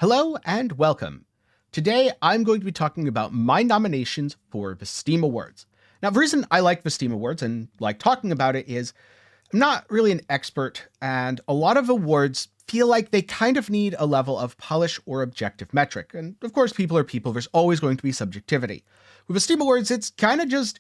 Hello and welcome. Today I'm going to be talking about my nominations for the Steam Awards. Now, the reason I like the Steam Awards and like talking about it is I'm not really an expert, and a lot of awards feel like they kind of need a level of polish or objective metric. And of course, people are people, there's always going to be subjectivity. With the Steam Awards, it's kind of just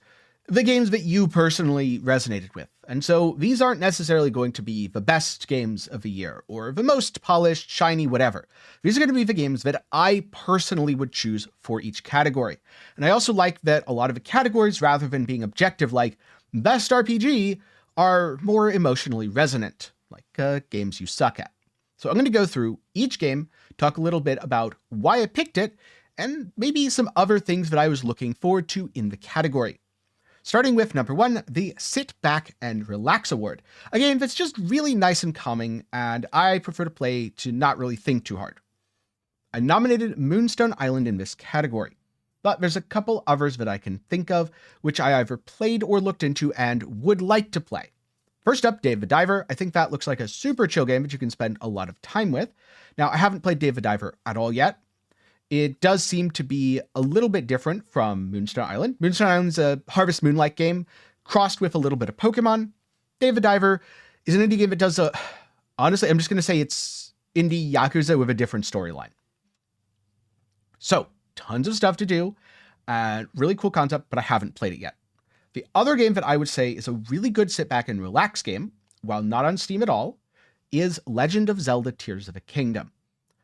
the games that you personally resonated with. And so these aren't necessarily going to be the best games of the year or the most polished, shiny, whatever. These are going to be the games that I personally would choose for each category. And I also like that a lot of the categories, rather than being objective like best RPG, are more emotionally resonant, like games you suck at. So I'm going to go through each game, talk a little bit about why I picked it, and maybe some other things that I was looking forward to in the category. Starting with number 1, the Sit Back and Relax Award. A game that's just really nice and calming, and I prefer to play to not really think too hard. I nominated Moonstone Island in this category, but there's a couple others that I can think of, which I either played or looked into and would like to play. First up, Dave the Diver. I think that looks like a super chill game that you can spend a lot of time with. Now, I haven't played Dave the Diver at all yet. It does seem to be a little bit different from Moonstone Island. Moonstone Island's a Harvest Moon-like game, crossed with a little bit of Pokemon. Dave the Diver is an indie game that does honestly, I'm just going to say it's indie Yakuza with a different storyline. So, tons of stuff to do, really cool concept, but I haven't played it yet. The other game that I would say is a really good sit back and relax game, while not on Steam at all, is Legend of Zelda Tears of the Kingdom.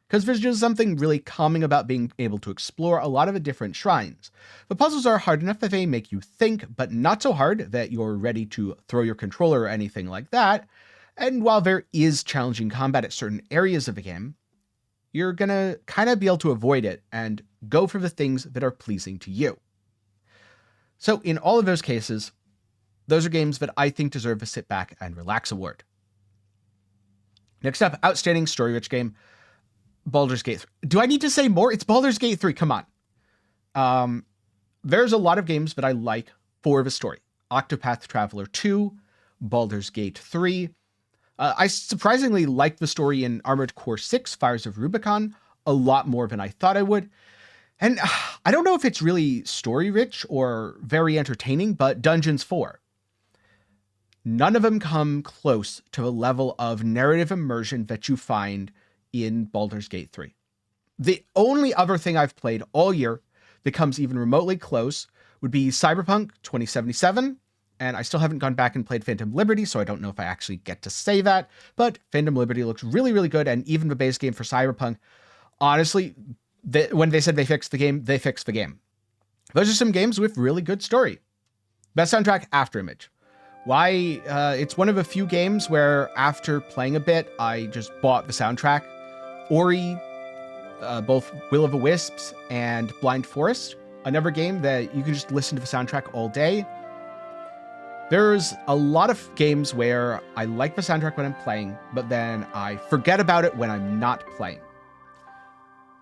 Because there's just something really calming about being able to explore a lot of the different shrines. The puzzles are hard enough that they make you think, but not so hard that you're ready to throw your controller or anything like that. And while there is challenging combat at certain areas of the game, you're gonna kind of be able to avoid it and go for the things that are pleasing to you. So in all of those cases, those are games that I think deserve a Sit Back and Relax award. Next up, Outstanding Story-Rich Game. Baldur's Gate 3. Do I need to say more? It's Baldur's Gate 3. Come on. There's a lot of games that I like for the story. Octopath Traveler 2, Baldur's Gate 3. I surprisingly like the story in Armored Core 6, Fires of Rubicon, a lot more than I thought I would. And I don't know if it's really story-rich or very entertaining, but Dungeons 4. None of them come close to the level of narrative immersion that you find in Baldur's Gate 3. The only other thing I've played all year that comes even remotely close would be Cyberpunk 2077, and I still haven't gone back and played Phantom Liberty, so I don't know if I actually get to say that, but Phantom Liberty looks really, really good, and even the base game for Cyberpunk, honestly, when they said they fixed the game, they fixed the game. Those are some games with really good story. Best soundtrack, Afterimage. Why? It's one of a few games where after playing a bit, I just bought the soundtrack. Ori, both Will of the Wisps and Blind Forest, another game that you can just listen to the soundtrack all day. There's a lot of games where I like the soundtrack when I'm playing, but then I forget about it when I'm not playing.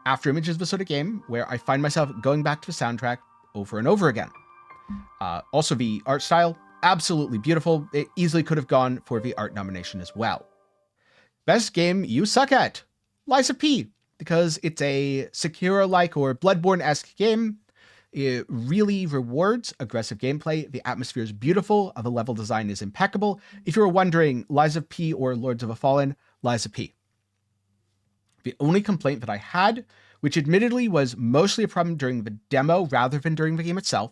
Afterimage is the sort of game where I find myself going back to the soundtrack over and over again. Also, the art style, absolutely beautiful. It easily could have gone for the art nomination as well. Best game you suck at. Lies of P, because it's a Sekiro-like or Bloodborne-esque game. It really rewards aggressive gameplay. The atmosphere is beautiful. The level design is impeccable. If you were wondering, Lies of P or Lords of the Fallen, Lies of P. The only complaint that I had, which admittedly was mostly a problem during the demo rather than during the game itself,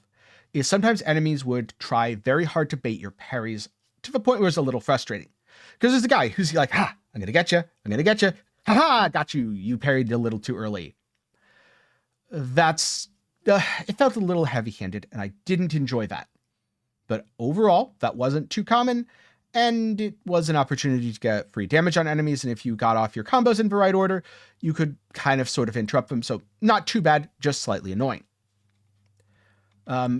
is sometimes enemies would try very hard to bait your parries to the point where it's a little frustrating. Because there's a guy who's like, ha, I'm going to get you. I'm going to get you. Ha-ha, got you. You parried a little too early. It felt a little heavy-handed, and I didn't enjoy that. But overall, that wasn't too common, and it was an opportunity to get free damage on enemies, and if you got off your combos in the right order, you could kind of sort of interrupt them, so not too bad, just slightly annoying.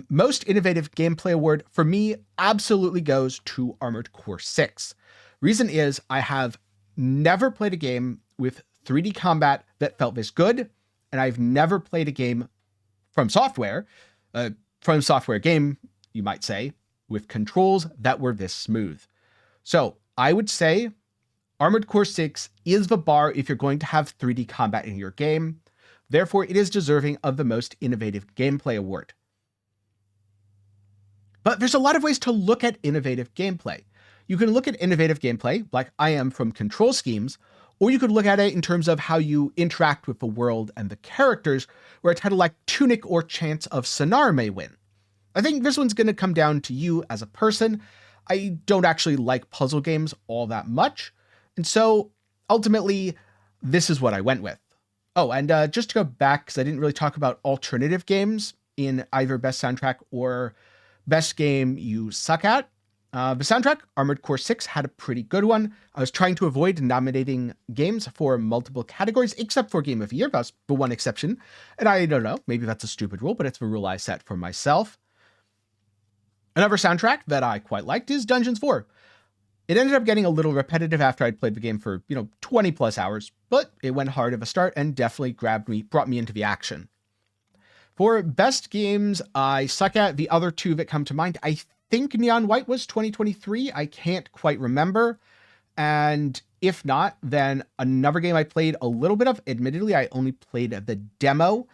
Most Innovative Gameplay Award, for me, absolutely goes to Armored Core 6. Reason is, I have never played a game with 3D combat that felt this good, and I've never played a game from software game, you might say, with controls that were this smooth. So I would say Armored Core 6 is the bar if you're going to have 3D combat in your game. Therefore, it is deserving of the Most Innovative Gameplay Award. But there's a lot of ways to look at innovative gameplay. You can look at innovative gameplay, like I am from Control Schemes, or you could look at it in terms of how you interact with the world and the characters, where a title like Tunic or Chants of Sonar may win. I think this one's going to come down to you as a person. I don't actually like puzzle games all that much, and so ultimately, this is what I went with. Oh, and just to go back, because I didn't really talk about alternative games in either Best Soundtrack or Best Game You Suck At. The soundtrack, Armored Core 6, had a pretty good one. I was trying to avoid nominating games for multiple categories, except for Game of the Year. That's the one exception. And I don't know, maybe that's a stupid rule, but it's the rule I set for myself. Another soundtrack that I quite liked is Dungeons 4. It ended up getting a little repetitive after I'd played the game for, 20 plus hours, but it went hard at a start and definitely brought me into the action. For Best Games I Suck At, the other two that come to mind, I think Neon White was 2023. I can't quite remember. And if not, then another game I played a little bit of, admittedly, I only played the demo,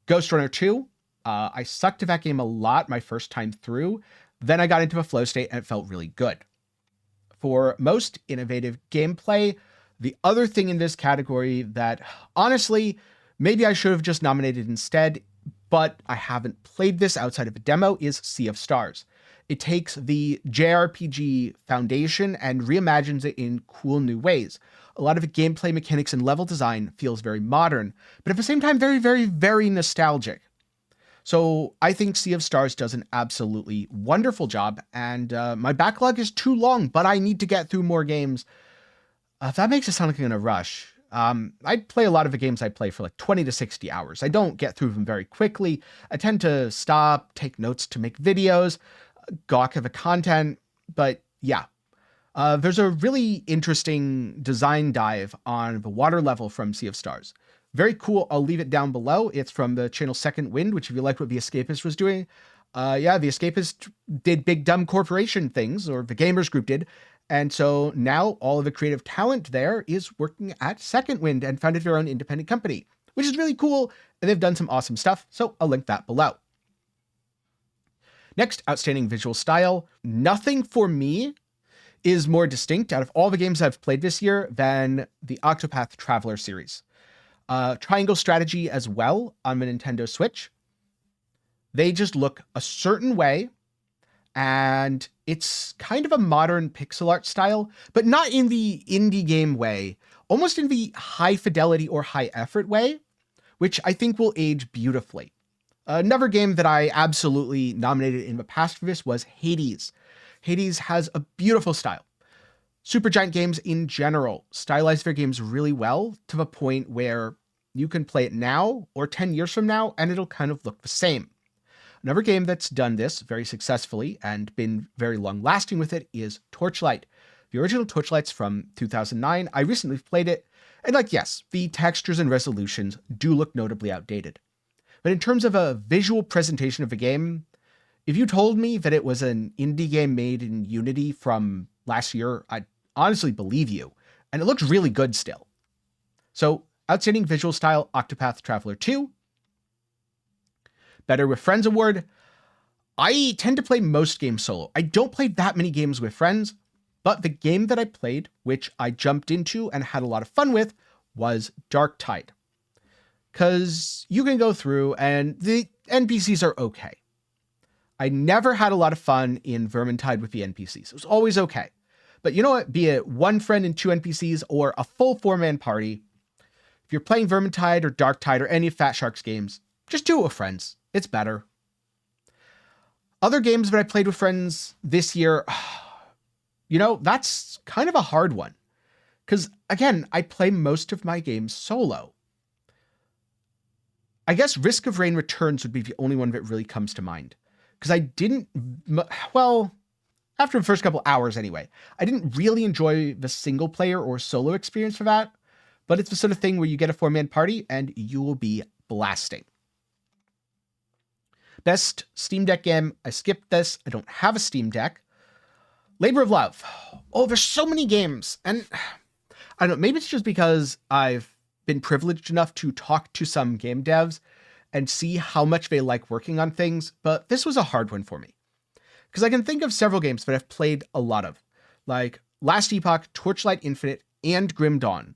Ghost Runner 2. I sucked at that game a lot my first time through. Then I got into a flow state and it felt really good. For Most Innovative Gameplay, the other thing in this category that, honestly, maybe I should have just nominated instead, but I haven't played this outside of a demo, is Sea of Stars. It takes the JRPG foundation and reimagines it in cool new ways. A lot of the gameplay mechanics and level design feels very modern, but at the same time, very, very, very nostalgic. So I think Sea of Stars does an absolutely wonderful job, and my backlog is too long, but I need to get through more games. That makes it sound like I'm in a rush. I play a lot of the games I play for like 20 to 60 hours. I don't get through them very quickly. I tend to stop, take notes to make videos, gawk at the content, but yeah. There's a really interesting design dive on the water level from Sea of Stars. Very cool. I'll leave it down below. It's from the channel Second Wind, which if you like what The Escapist was doing, The Escapist did big dumb corporation things, or the Gamers Group did. And so now all of the creative talent there is working at Second Wind and founded their own independent company, which is really cool. And they've done some awesome stuff. So I'll link that below. Next, Outstanding Visual Style. Nothing for me is more distinct out of all the games I've played this year than the Octopath Traveler series. Triangle Strategy as well on the Nintendo Switch. They just look a certain way, and it's kind of a modern pixel art style, but not in the indie game way, almost in the high fidelity or high effort way, which I think will age beautifully. Another game that I absolutely nominated in the past for this was Hades. Hades has a beautiful style. Supergiant games in general stylize their games really well to the point where you can play it now or 10 years from now and it'll kind of look the same. Another game that's done this very successfully and been very long lasting with it is Torchlight. The original Torchlight's from 2009. I recently played it, and yes, the textures and resolutions do look notably outdated. But in terms of a visual presentation of the game, if you told me that it was an indie game made in Unity from last year, I'd honestly believe you. And it looks really good still. So, Outstanding Visual Style, Octopath Traveler 2. Better with Friends Award. I tend to play most games solo. I don't play that many games with friends, but the game that I played, which I jumped into and had a lot of fun with, was Dark Tide. Because you can go through and the NPCs are okay. I never had a lot of fun in Vermintide with the NPCs. It was always okay. But you know what? Be it one friend and two NPCs or a full 4-man party, if you're playing Vermintide or Dark Tide or any of Fat Shark's games, just do it with friends. It's better. Other games that I played with friends this year, that's kind of a hard one. Because, again, I play most of my games solo. I guess Risk of Rain Returns would be the only one that really comes to mind. Because I didn't, after the first couple hours anyway, I didn't really enjoy the single player or solo experience for that. But it's the sort of thing where you get a 4-man party and you will be blasting. Best Steam Deck game. I skipped this. I don't have a Steam Deck. Labor of Love. Oh, there's so many games. And I don't know, maybe it's just because I've been privileged enough to talk to some game devs and see how much they like working on things, but this was a hard one for me. Because I can think of several games that I've played a lot of, like Last Epoch, Torchlight Infinite, and Grim Dawn,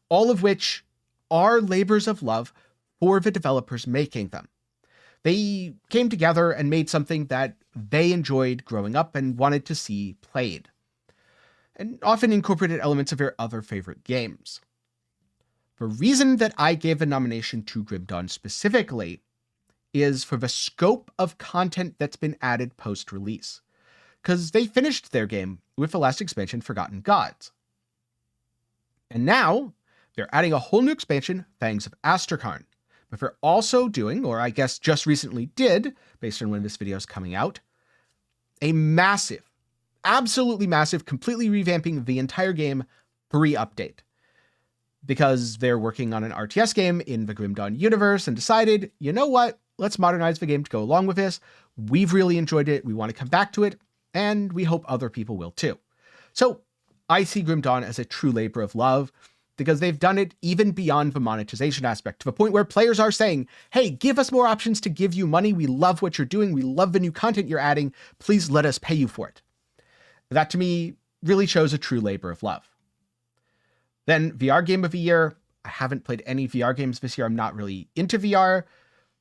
all of which are labors of love for the developers making them. They came together and made something that they enjoyed growing up and wanted to see played, and often incorporated elements of their other favorite games. The reason that I gave a nomination to Grim Dawn specifically is for the scope of content that's been added post-release, because they finished their game with the last expansion, Forgotten Gods. And now they're adding a whole new expansion, Fangs of Astrakarn. But they're also doing, or I guess just recently did, based on when this video is coming out, a massive, absolutely massive, completely revamping the entire game free update. Because they're working on an RTS game in the Grim Dawn universe and decided, you know what, let's modernize the game to go along with this. We've really enjoyed it. We want to come back to it, and we hope other people will too. So I see Grim Dawn as a true labor of love, because they've done it even beyond the monetization aspect, to the point where players are saying, hey, give us more options to give you money. We love what you're doing. We love the new content you're adding. Please let us pay you for it. That to me really shows a true labor of love. Then VR Game of the Year. I haven't played any VR games this year. I'm not really into VR,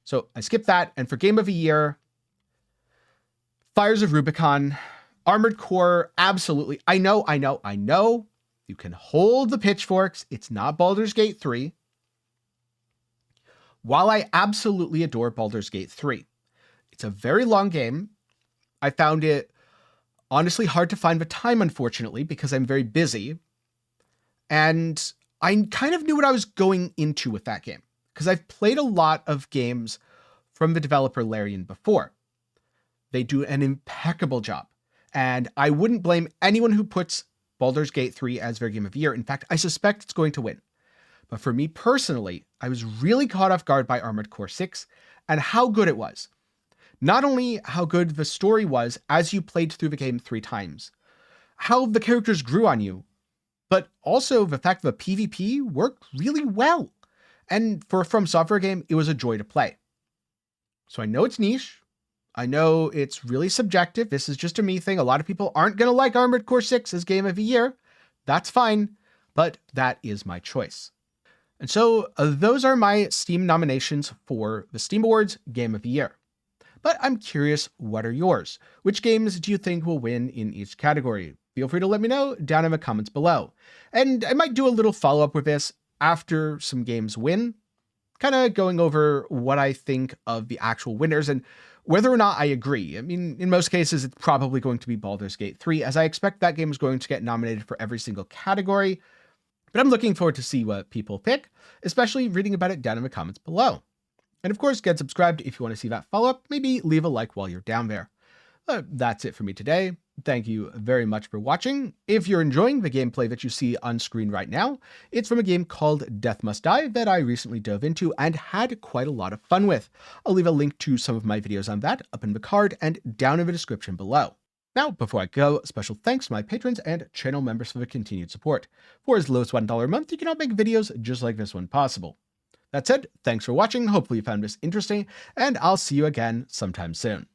so I skipped that. And for Game of the Year, Fires of Rubicon, Armored Core, absolutely. I know. You can hold the pitchforks. It's not Baldur's Gate 3. While I absolutely adore Baldur's Gate 3, it's a very long game. I found it honestly hard to find the time, unfortunately, because I'm very busy. And I kind of knew what I was going into with that game, because I've played a lot of games from the developer Larian before. They do an impeccable job, and I wouldn't blame anyone who puts Baldur's Gate 3 as their game of the year. In fact, I suspect it's going to win. But for me personally, I was really caught off guard by Armored Core 6 and how good it was. Not only how good the story was as you played through the game 3 times, how the characters grew on you, but also the fact that the PvP worked really well. And for a From Software game, it was a joy to play. So I know it's niche. I know it's really subjective. This is just a me thing. A lot of people aren't going to like Armored Core 6 as Game of the Year. That's fine, but that is my choice. And so those are my Steam nominations for the Steam Awards Game of the Year. But I'm curious, what are yours? Which games do you think will win in each category? Feel free to let me know down in the comments below. And I might do a little follow-up with this after some games win, kind of going over what I think of the actual winners and whether or not I agree. I mean, in most cases, it's probably going to be Baldur's Gate 3, as I expect that game is going to get nominated for every single category. But I'm looking forward to see what people pick, especially reading about it down in the comments below. And of course, get subscribed if you want to see that follow-up. Maybe leave a like while you're down there. That's it for me today. Thank you very much for watching. If you're enjoying the gameplay that you see on screen right now, it's from a game called Death Must Die that I recently dove into and had quite a lot of fun with. I'll leave a link to some of my videos on that up in the card and down in the description below. Now, before I go, special thanks to my patrons and channel members for the continued support. For as low as $1 a month, you can help make videos just like this one possible. That said, thanks for watching. Hopefully you found this interesting, and I'll see you again sometime soon.